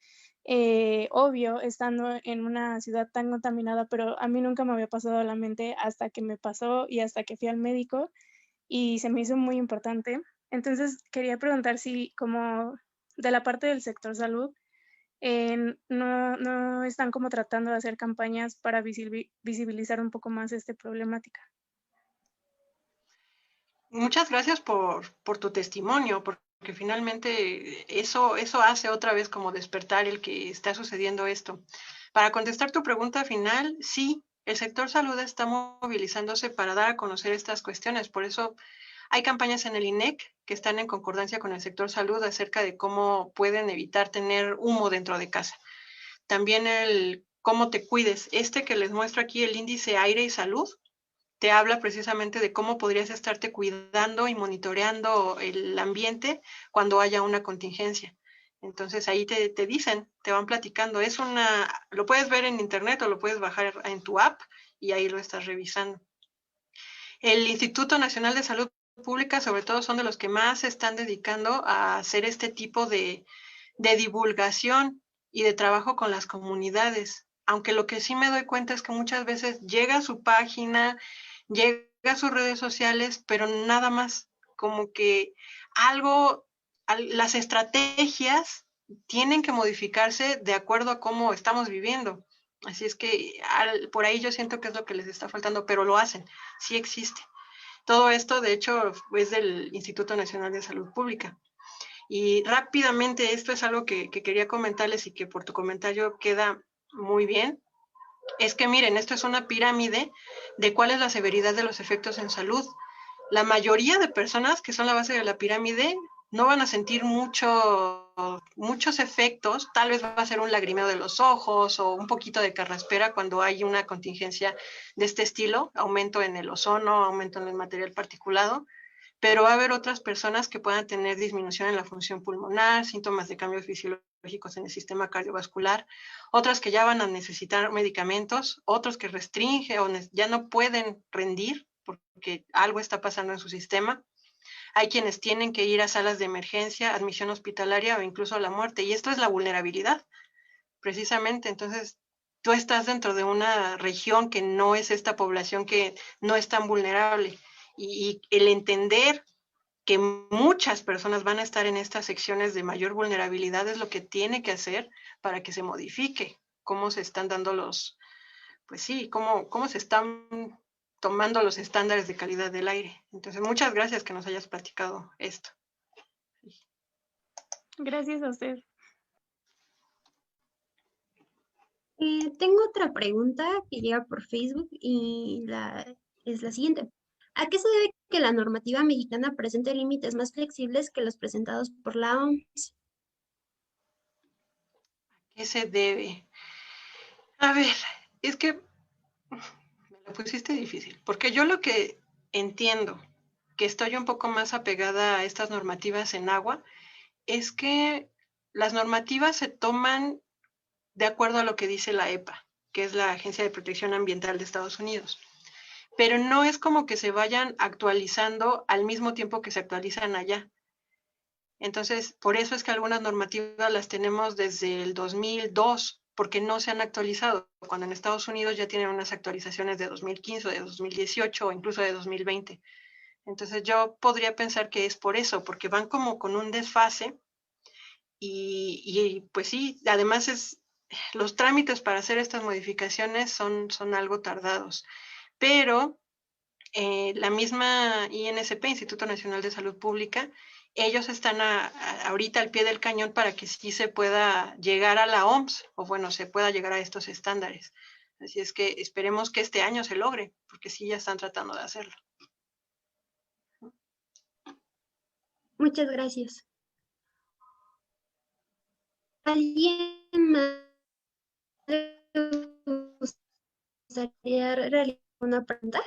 obvio estando en una ciudad tan contaminada, pero a mí nunca me había pasado a la mente hasta que me pasó y hasta que fui al médico, y se me hizo muy importante. Entonces, quería preguntar si como de la parte del sector salud, no están como tratando de hacer campañas para visibilizar un poco más esta problemática. Muchas gracias por tu testimonio, porque finalmente eso hace otra vez como despertar el que está sucediendo esto. Para contestar tu pregunta final, sí, el sector salud está movilizándose para dar a conocer estas cuestiones. Por eso hay campañas en el INEC que están en concordancia con el sector salud acerca de cómo pueden evitar tener humo dentro de casa. También el cómo te cuides. Este que les muestro aquí, el índice aire y salud, te habla precisamente de cómo podrías estarte cuidando y monitoreando el ambiente cuando haya una contingencia. Entonces ahí te dicen, te van platicando. Lo puedes ver en internet o lo puedes bajar en tu app y ahí lo estás revisando. El Instituto Nacional de Salud Pública, sobre todo, son de los que más se están dedicando a hacer este tipo de divulgación y de trabajo con las comunidades. Aunque lo que sí me doy cuenta es que muchas veces llega a su página, llega a sus redes sociales, pero nada más, como que las estrategias tienen que modificarse de acuerdo a cómo estamos viviendo. Así es que por ahí yo siento que es lo que les está faltando, pero lo hacen, sí existe. Todo esto, de hecho, es del Instituto Nacional de Salud Pública. Y rápidamente, esto es algo que quería comentarles y que por tu comentario queda muy bien. Es que miren, esto es una pirámide de cuál es la severidad de los efectos en salud. La mayoría de personas que son la base de la pirámide no van a sentir muchos efectos, tal vez va a ser un lagrimeo de los ojos o un poquito de carraspera cuando hay una contingencia de este estilo, aumento en el ozono, aumento en el material particulado, pero va a haber otras personas que puedan tener disminución en la función pulmonar, síntomas de cambios fisiológicos en el sistema cardiovascular, otras que ya van a necesitar medicamentos, otros que restringen o ya no pueden rendir porque algo está pasando en su sistema. Hay quienes tienen que ir a salas de emergencia, admisión hospitalaria o incluso a la muerte. Y esto es la vulnerabilidad, precisamente. Entonces, tú estás dentro de una región que no es esta población que no es tan vulnerable. Y el entender que muchas personas van a estar en estas secciones de mayor vulnerabilidad es lo que tiene que hacer para que se modifique cómo se están dando cómo se están tomando los estándares de calidad del aire. Entonces, muchas gracias que nos hayas platicado esto. Gracias a usted. Tengo otra pregunta que llega por Facebook y es la siguiente. ¿A qué se debe que la normativa mexicana presente límites más flexibles que los presentados por la OMS? ¿A qué se debe? A ver, es que me la pusiste difícil, porque yo lo que entiendo, que estoy un poco más apegada a estas normativas en agua, es que las normativas se toman de acuerdo a lo que dice la EPA, que es la Agencia de Protección Ambiental de Estados Unidos. Pero no es como que se vayan actualizando al mismo tiempo que se actualizan allá. Entonces, por eso es que algunas normativas las tenemos desde el 2002, porque no se han actualizado, cuando en Estados Unidos ya tienen unas actualizaciones de 2015, de 2018 o incluso de 2020. Entonces, yo podría pensar que es por eso, porque van como con un desfase y pues sí, además los trámites para hacer estas modificaciones son algo tardados. Pero la misma INSP, Instituto Nacional de Salud Pública, ellos están ahorita al pie del cañón para que sí se pueda llegar a la OMS, o bueno, se pueda llegar a estos estándares. Así es que esperemos que este año se logre, porque sí ya están tratando de hacerlo. Muchas gracias. ¿Alguien más le gustaría realizar una pregunta?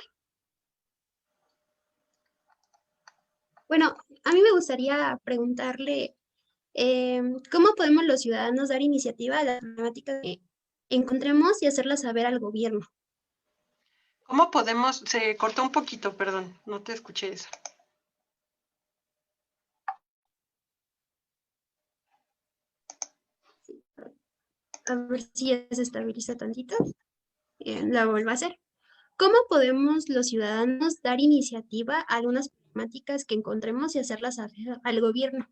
Bueno, a mí me gustaría preguntarle, ¿cómo podemos los ciudadanos dar iniciativa a las problemáticas que encontremos y hacerlas saber al gobierno? ¿Cómo podemos? Se cortó un poquito, perdón, no te escuché eso. A ver si ya se estabiliza tantito. La vuelvo a hacer. ¿Cómo podemos los ciudadanos dar iniciativa a algunas problemáticas que encontremos y hacerlas saber al gobierno?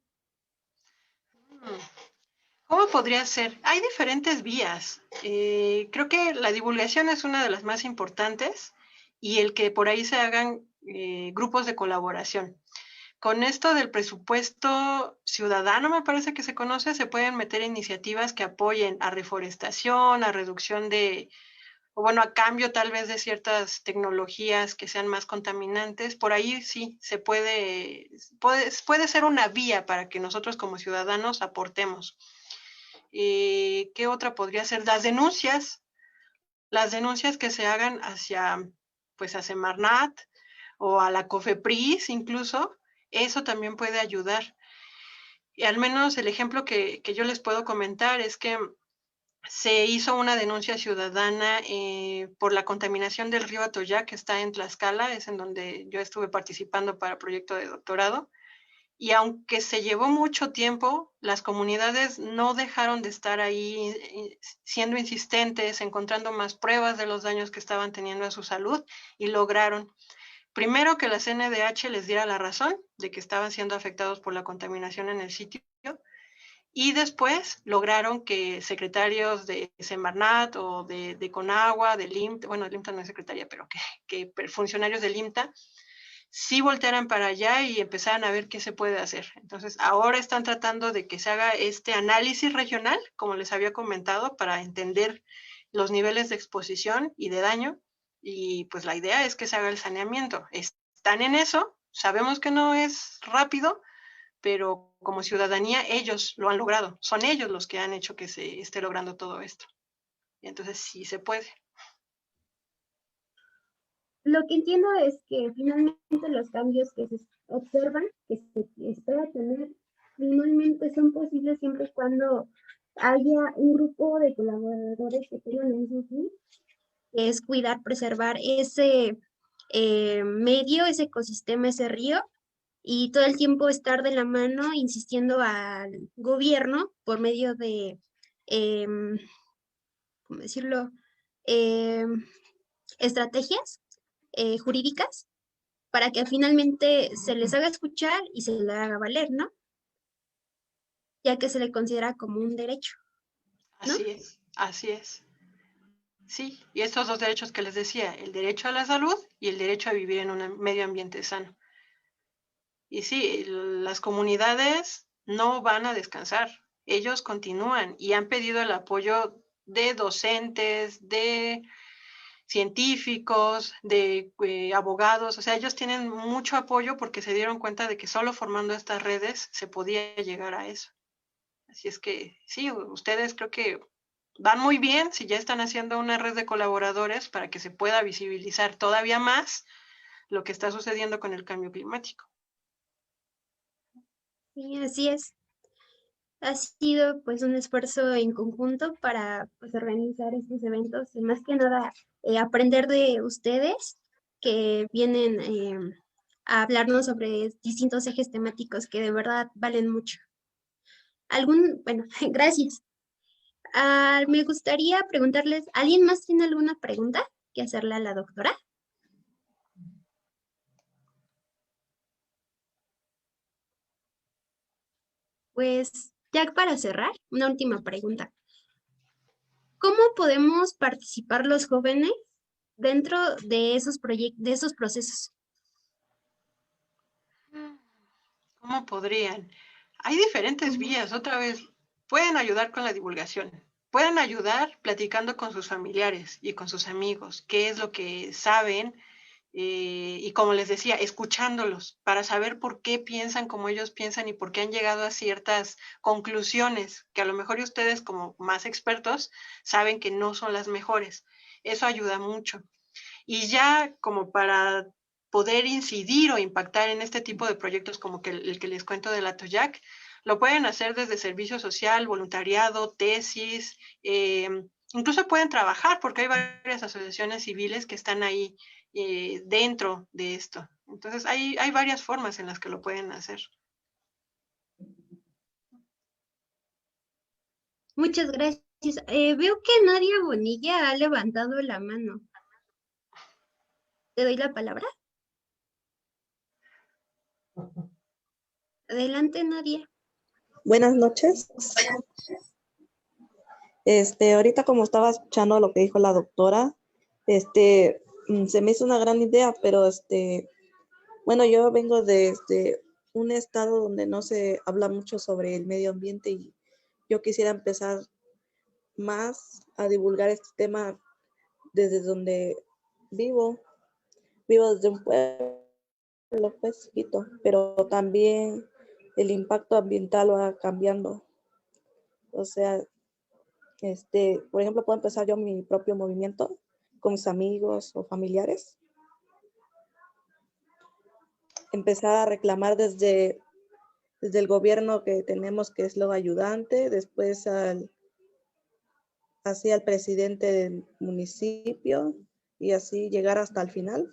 ¿Cómo podría ser? Hay diferentes vías. Creo que la divulgación es una de las más importantes y el que por ahí se hagan grupos de colaboración. Con esto del presupuesto ciudadano, me parece que se conoce, se pueden meter iniciativas que apoyen a reforestación, a reducción o bueno, a cambio tal vez de ciertas tecnologías que sean más contaminantes. Por ahí sí se puede ser una vía para que nosotros como ciudadanos aportemos. ¿Qué otra podría ser? Las denuncias que se hagan pues a Semarnat o a la COFEPRIS incluso, eso también puede ayudar. Y al menos el ejemplo que yo les puedo comentar es que se hizo una denuncia ciudadana por la contaminación del río Atoyac, que está en Tlaxcala, es en donde yo estuve participando para proyecto de doctorado. Y aunque se llevó mucho tiempo, las comunidades no dejaron de estar ahí siendo insistentes, encontrando más pruebas de los daños que estaban teniendo a su salud y lograron, primero, que la CNDH les diera la razón de que estaban siendo afectados por la contaminación en el sitio y después lograron que secretarios de Semarnat o de Conagua, del IMTA, bueno, el IMTA no es secretaria, pero que funcionarios del IMTA sí voltearan para allá y empezaran a ver qué se puede hacer. Entonces, ahora están tratando de que se haga este análisis regional, como les había comentado, para entender los niveles de exposición y de daño, y pues la idea es que se haga el saneamiento. Están en eso, sabemos que no es rápido, pero como ciudadanía ellos lo han logrado, son ellos los que han hecho que se esté logrando todo esto. Y entonces sí se puede. Lo que entiendo es que finalmente los cambios que se observan, que se espera tener, finalmente son posibles siempre y cuando haya un grupo de colaboradores que tengan el mismo fin, que es cuidar, preservar ese medio, ese ecosistema, ese río, y todo el tiempo estar de la mano insistiendo al gobierno por medio de, ¿cómo decirlo? Estrategias jurídicas para que finalmente se les haga escuchar y se le haga valer, ¿no? Ya que se le considera como un derecho, ¿no? Así es, así es. Sí, y estos dos derechos que les decía, el derecho a la salud y el derecho a vivir en un medio ambiente sano. Y sí, las comunidades no van a descansar, ellos continúan y han pedido el apoyo de docentes, de científicos, de abogados, o sea, ellos tienen mucho apoyo porque se dieron cuenta de que solo formando estas redes se podía llegar a eso. Así es que sí, ustedes creo que van muy bien si ya están haciendo una red de colaboradores para que se pueda visibilizar todavía más lo que está sucediendo con el cambio climático. Sí, así es. Ha sido pues un esfuerzo en conjunto para pues, organizar estos eventos y más que nada aprender de ustedes que vienen a hablarnos sobre distintos ejes temáticos que de verdad valen mucho. Bueno, gracias. Me gustaría preguntarles, ¿alguien más tiene alguna pregunta que hacerle a la doctora? Pues ya para cerrar, una última pregunta. ¿Cómo podemos participar los jóvenes dentro de de esos procesos? ¿Cómo podrían? Hay diferentes vías, otra vez, pueden ayudar con la divulgación, pueden ayudar platicando con sus familiares y con sus amigos, qué es lo que saben, y como les decía, escuchándolos para saber por qué piensan como ellos piensan y por qué han llegado a ciertas conclusiones que a lo mejor ustedes como más expertos saben que no son las mejores. Eso ayuda mucho. Y ya como para poder incidir o impactar en este tipo de proyectos como que el que les cuento de la TOYAC, lo pueden hacer desde servicio social, voluntariado, tesis, incluso pueden trabajar porque hay varias asociaciones civiles que están ahí dentro de esto. Entonces hay varias formas en las que lo pueden hacer. Muchas gracias. Veo que Nadia Bonilla ha levantado la mano. ¿Te doy la palabra? Adelante, Nadia. Buenas noches. Ahorita como estaba escuchando lo que dijo la doctora, se me hizo una gran idea, pero bueno, yo vengo de un estado donde no se habla mucho sobre el medio ambiente y yo quisiera empezar más a divulgar este tema desde donde vivo. Vivo desde un pueblo, pues, chiquito, pero también el impacto ambiental va cambiando. O sea, por ejemplo, puedo empezar yo mi propio movimiento con mis amigos o familiares. Empezar a reclamar desde el gobierno que tenemos, que es lo ayudante, después así al presidente del municipio y así llegar hasta el final.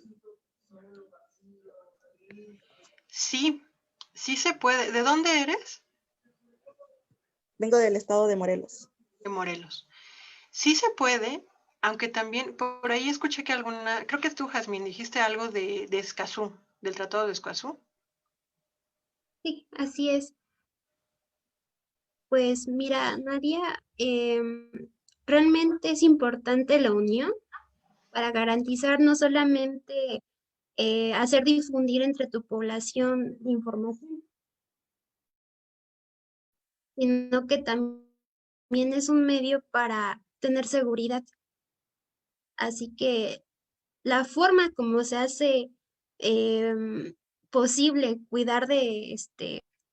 Sí, sí se puede. ¿De dónde eres? Vengo del estado de Morelos. De Morelos. Sí se puede, aunque también por ahí escuché que creo que tú, Jazmín, dijiste algo de Escazú, del Tratado de Escazú. Sí, así es. Pues mira, Nadia, realmente es importante la unión para garantizar no solamente hacer difundir entre tu población información, sino que también es un medio para tener seguridad. Así que la forma como se hace posible cuidar de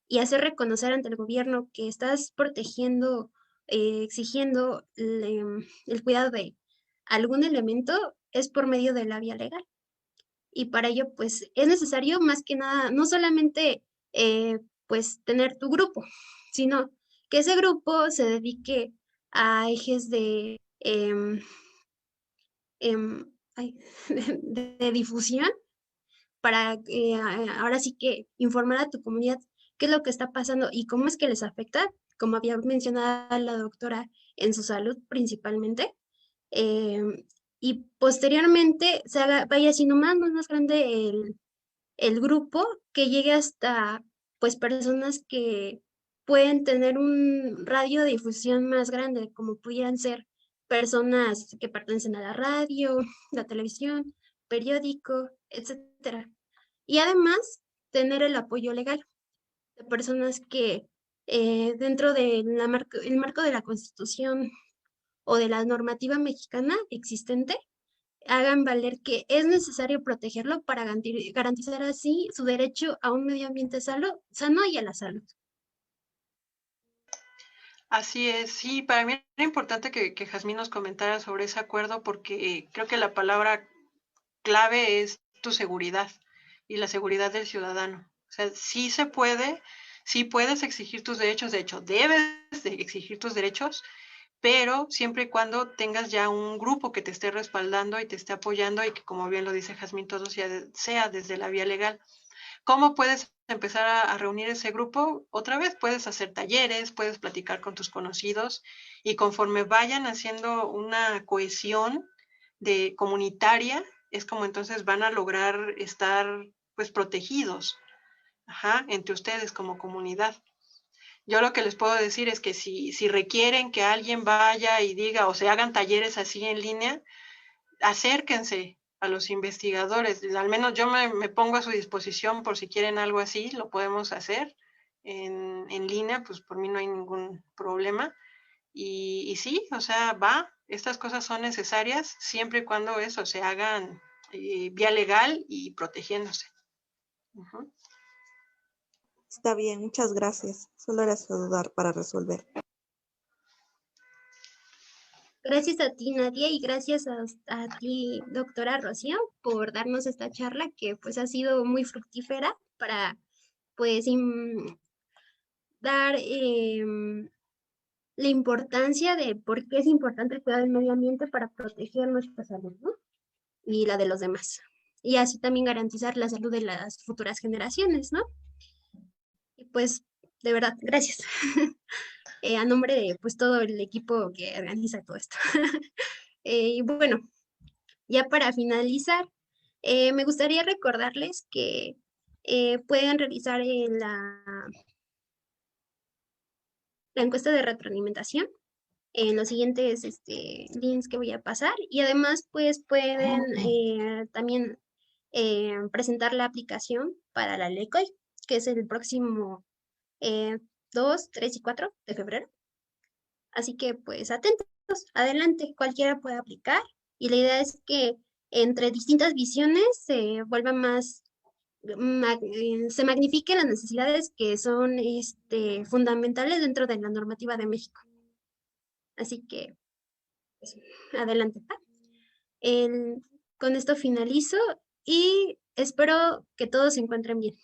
y hacer reconocer ante el gobierno que estás protegiendo, exigiendo el cuidado de algún elemento es por medio de la vía legal. Y para ello, pues, es necesario más que nada, no solamente, pues, tener tu grupo, sino que ese grupo se dedique a ejes de, ay, de difusión para ahora sí que informar a tu comunidad qué es lo que está pasando y cómo es que les afecta, como había mencionado la doctora, en su salud principalmente. em, y posteriormente vaya siendo más grande el grupo, que llegue hasta pues personas que pueden tener un radio de difusión más grande, como pudieran ser personas que pertenecen a la radio, la televisión, periódico, etcétera. Y además, tener el apoyo legal de personas que dentro del marco de la Constitución o de la normativa mexicana existente, hagan valer que es necesario protegerlo para garantizar así su derecho a un medio ambiente sano y a la salud. Así es, sí, para mí era importante que Jazmín nos comentara sobre ese acuerdo porque creo que la palabra clave es tu seguridad y la seguridad del ciudadano. O sea, sí se puede, sí puedes exigir tus derechos, de hecho, debes de exigir tus derechos, pero siempre y cuando tengas ya un grupo que te esté respaldando y te esté apoyando y que, como bien lo dice Jazmín, todo sea desde la vía legal. ¿Cómo puedes empezar a reunir ese grupo? Otra vez, puedes hacer talleres, puedes platicar con tus conocidos y conforme vayan haciendo una cohesión de comunitaria, es como entonces van a lograr estar pues protegidos, entre ustedes como comunidad. Yo lo que les puedo decir es que si requieren que alguien vaya y diga o se hagan talleres así en línea, acérquense a los investigadores. Al menos yo me pongo a su disposición por si quieren algo así, lo podemos hacer en línea, pues por mí no hay ningún problema. Y sí, o sea, estas cosas son necesarias siempre y cuando eso se hagan vía legal y protegiéndose. Uh-huh. Está bien, muchas gracias. Solo era su dudar para resolver. Gracias a ti, Nadia, y gracias a ti, doctora Rocío, por darnos esta charla que pues ha sido muy fructífera para pues dar la importancia de por qué es importante el cuidado del medio ambiente para proteger nuestra salud, ¿no? Y la de los demás. Y así también garantizar la salud de las futuras generaciones, ¿no? Y pues, de verdad, gracias. A nombre de pues todo el equipo que organiza todo esto. Y bueno, ya para finalizar, me gustaría recordarles que pueden realizar la encuesta de retroalimentación en los siguientes links que voy a pasar, y además pues pueden también presentar la aplicación para la LECOI, que es el próximo 2, 3 y 4 de febrero. Así que pues atentos, adelante, cualquiera puede aplicar, y la idea es que entre distintas visiones se vuelva más, se magnifiquen las necesidades que son fundamentales dentro de la normativa de México. Así que pues, adelante. Con esto finalizo y espero que todos se encuentren bien.